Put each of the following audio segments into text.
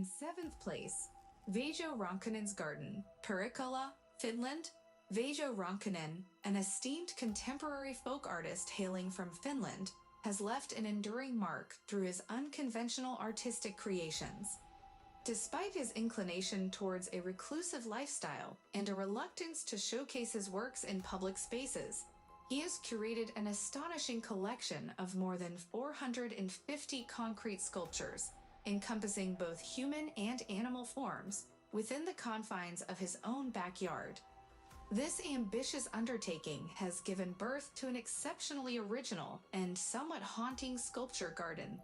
In 7th place, Veijo Rönkkönen's garden, Perikkala, Finland. Veijo Rönkkönen, an esteemed contemporary folk artist hailing from Finland, has left an enduring mark through his unconventional artistic creations. Despite his inclination towards a reclusive lifestyle and a reluctance to showcase his works in public spaces, he has curated an astonishing collection of more than 450 concrete sculptures, encompassing both human and animal forms, within the confines of his own backyard. This ambitious undertaking has given birth to an exceptionally original and somewhat haunting sculpture garden.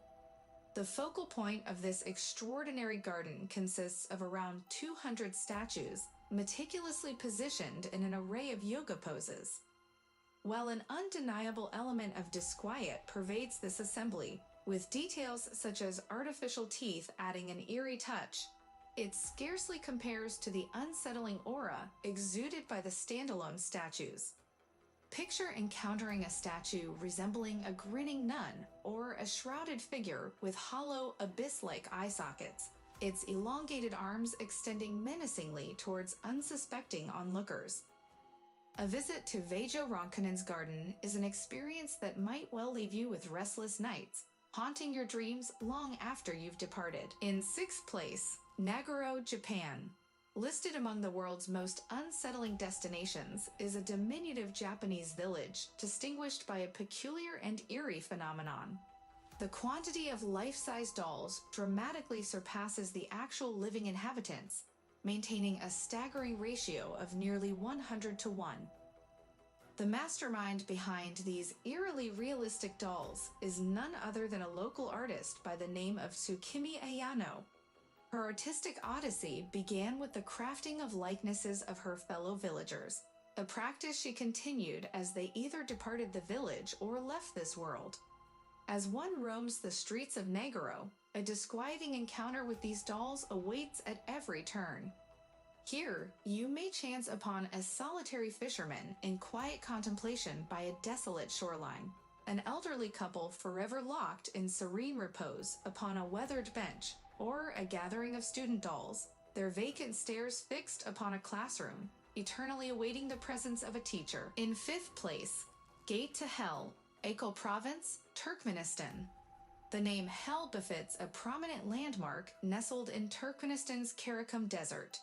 The focal point of this extraordinary garden consists of around 200 statues, meticulously positioned in an array of yoga poses. While an undeniable element of disquiet pervades this assembly, with details such as artificial teeth adding an eerie touch, it scarcely compares to the unsettling aura exuded by the standalone statues. Picture encountering a statue resembling a grinning nun or a shrouded figure with hollow, abyss-like eye sockets, its elongated arms extending menacingly towards unsuspecting onlookers. A visit to Veijo Rönkkönen's garden is an experience that might well leave you with restless nights, haunting your dreams long after you've departed. In 6th place, Nagoro, Japan. Listed among the world's most unsettling destinations is a diminutive Japanese village distinguished by a peculiar and eerie phenomenon. The quantity of life-size dolls dramatically surpasses the actual living inhabitants, maintaining a staggering ratio of nearly 100-to-1. The mastermind behind these eerily realistic dolls is none other than a local artist by the name of Tsukimi Ayano. Her artistic odyssey began with the crafting of likenesses of her fellow villagers, a practice she continued as they either departed the village or left this world. As one roams the streets of Nagoro, a disquieting encounter with these dolls awaits at every turn. Here, you may chance upon a solitary fisherman in quiet contemplation by a desolate shoreline, an elderly couple forever locked in serene repose upon a weathered bench, or a gathering of student dolls, their vacant stares fixed upon a classroom, eternally awaiting the presence of a teacher. In 5th place, Gate to Hell, Akil Province, Turkmenistan. The name Hell befits a prominent landmark nestled in Turkmenistan's Karakum Desert.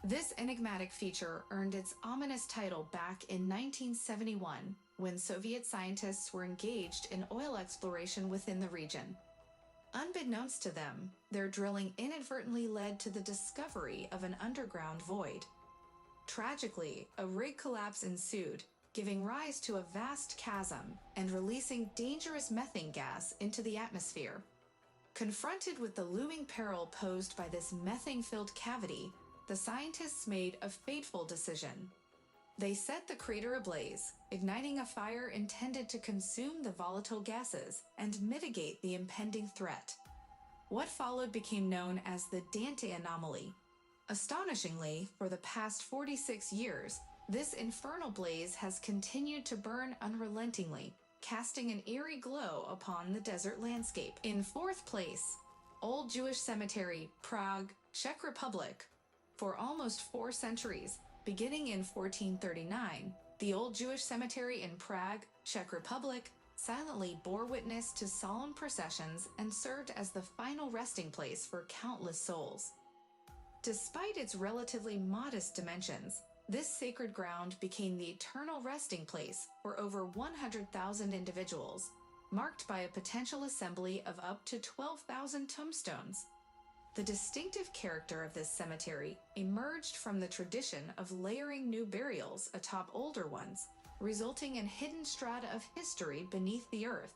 This enigmatic feature earned its ominous title back in 1971, when Soviet scientists were engaged in oil exploration within the region. Unbeknownst to them, their drilling inadvertently led to the discovery of an underground void. Tragically, a rig collapse ensued, giving rise to a vast chasm and releasing dangerous methane gas into the atmosphere. Confronted with the looming peril posed by this methane-filled cavity, the scientists made a fateful decision. They set the crater ablaze, igniting a fire intended to consume the volatile gases and mitigate the impending threat. What followed became known as the Dante anomaly. Astonishingly, for the past 46 years, this infernal blaze has continued to burn unrelentingly, casting an eerie glow upon the desert landscape. In 4th place, Old Jewish Cemetery, Prague, Czech Republic. For almost 4 centuries, beginning in 1439, the Old Jewish Cemetery in Prague, Czech Republic, silently bore witness to solemn processions and served as the final resting place for countless souls. Despite its relatively modest dimensions, this sacred ground became the eternal resting place for over 100,000 individuals, marked by a potential assembly of up to 12,000 tombstones. The distinctive character of this cemetery emerged from the tradition of layering new burials atop older ones, resulting in hidden strata of history beneath the earth.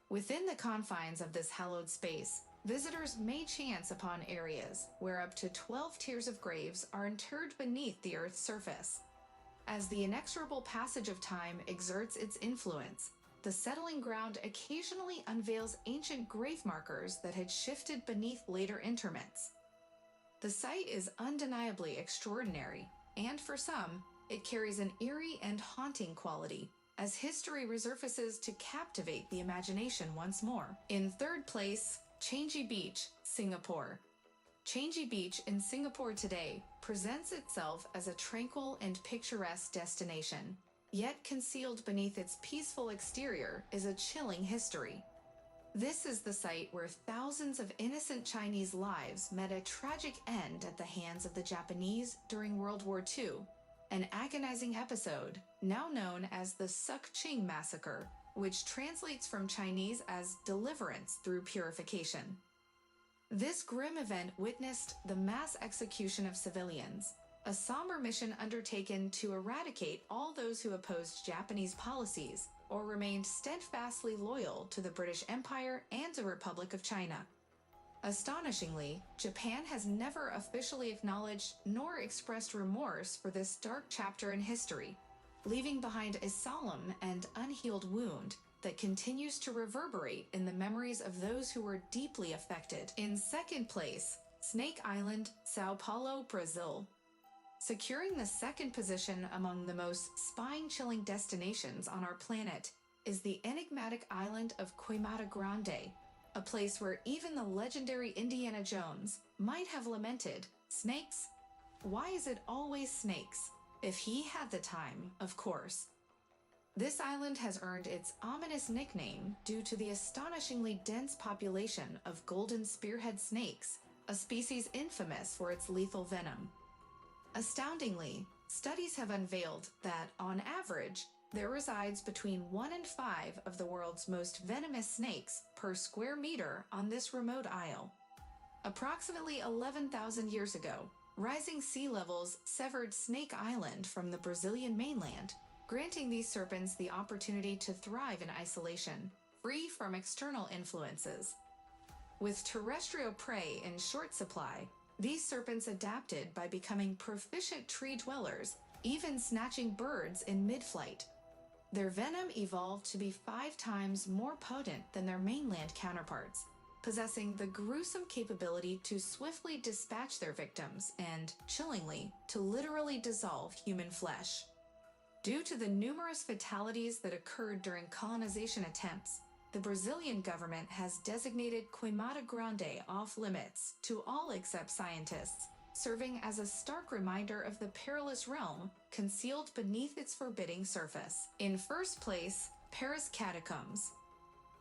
Within the confines of this hallowed space, visitors may chance upon areas where up to 12 tiers of graves are interred beneath the earth's surface. As the inexorable passage of time exerts its influence, the settling ground occasionally unveils ancient grave markers that had shifted beneath later interments. The site is undeniably extraordinary, and for some, it carries an eerie and haunting quality, as history resurfaces to captivate the imagination once more. In 3rd place, Changi Beach, Singapore. Changi Beach in Singapore today presents itself as a tranquil and picturesque destination, yet concealed beneath its peaceful exterior is a chilling history. This is the site where thousands of innocent Chinese lives met a tragic end at the hands of the Japanese during World War II, an agonizing episode now known as the Suk Ching massacre, which translates from Chinese as deliverance through purification. This grim event witnessed the mass execution of civilians, a somber mission undertaken to eradicate all those who opposed Japanese policies or remained steadfastly loyal to the British Empire and the Republic of China. Astonishingly, Japan has never officially acknowledged nor expressed remorse for this dark chapter in history, leaving behind a solemn and unhealed wound that continues to reverberate in the memories of those who were deeply affected. In second place, Snake Island, Sao Paulo, Brazil. Securing the second position among the most spine-chilling destinations on our planet is the enigmatic island of Queimada Grande, a place where even the legendary Indiana Jones might have lamented, "Snakes? Why is it always snakes?" If he had the time, of course. This island has earned its ominous nickname due to the astonishingly dense population of golden spearhead snakes, a species infamous for its lethal venom. Astoundingly, studies have unveiled that, on average, there resides between 1 and 5 of the world's most venomous snakes per square meter on this remote isle. Approximately 11,000 years ago, rising sea levels severed Snake Island from the Brazilian mainland, granting these serpents the opportunity to thrive in isolation, free from external influences. With terrestrial prey in short supply, these serpents adapted by becoming proficient tree dwellers, even snatching birds in mid-flight. Their venom evolved to be 5 times more potent than their mainland counterparts, possessing the gruesome capability to swiftly dispatch their victims and, chillingly, to literally dissolve human flesh. Due to the numerous fatalities that occurred during colonization attempts, the Brazilian government has designated Queimada Grande off-limits to all except scientists, serving as a stark reminder of the perilous realm concealed beneath its forbidding surface. In first place, Paris Catacombs.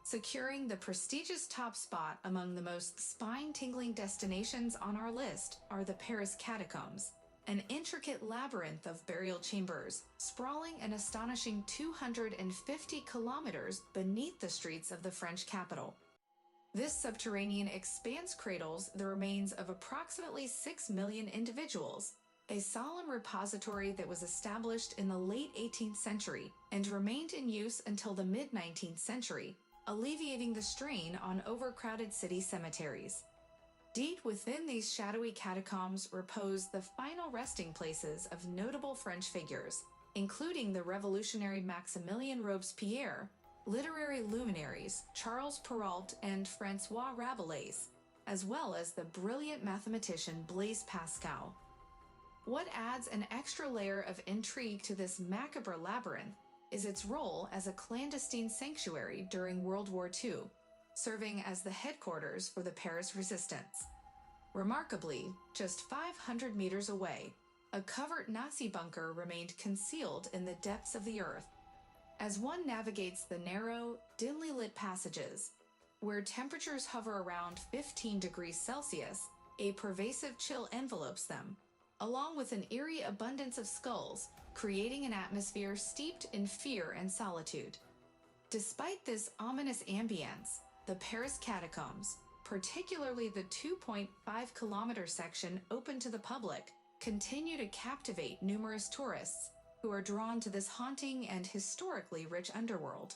Securing the prestigious top spot among the most spine-tingling destinations on our list are the Paris Catacombs, an intricate labyrinth of burial chambers, sprawling an astonishing 250 kilometers beneath the streets of the French capital. This subterranean expanse cradles the remains of approximately 6 million individuals, a solemn repository that was established in the late 18th century and remained in use until the mid-19th century, alleviating the strain on overcrowded city cemeteries. Deep within these shadowy catacombs repose the final resting places of notable French figures, including the revolutionary Maximilien Robespierre, literary luminaries Charles Perrault and François Rabelais, as well as the brilliant mathematician Blaise Pascal. What adds an extra layer of intrigue to this macabre labyrinth is its role as a clandestine sanctuary during World War II, serving as the headquarters for the Paris Resistance. Remarkably, just 500 meters away, a covert Nazi bunker remained concealed in the depths of the earth. As one navigates the narrow, dimly lit passages, where temperatures hover around 15 degrees Celsius, a pervasive chill envelopes them, along with an eerie abundance of skulls, creating an atmosphere steeped in fear and solitude. Despite this ominous ambience, the Paris Catacombs, particularly the 2.5-kilometer section open to the public, continue to captivate numerous tourists who are drawn to this haunting and historically rich underworld.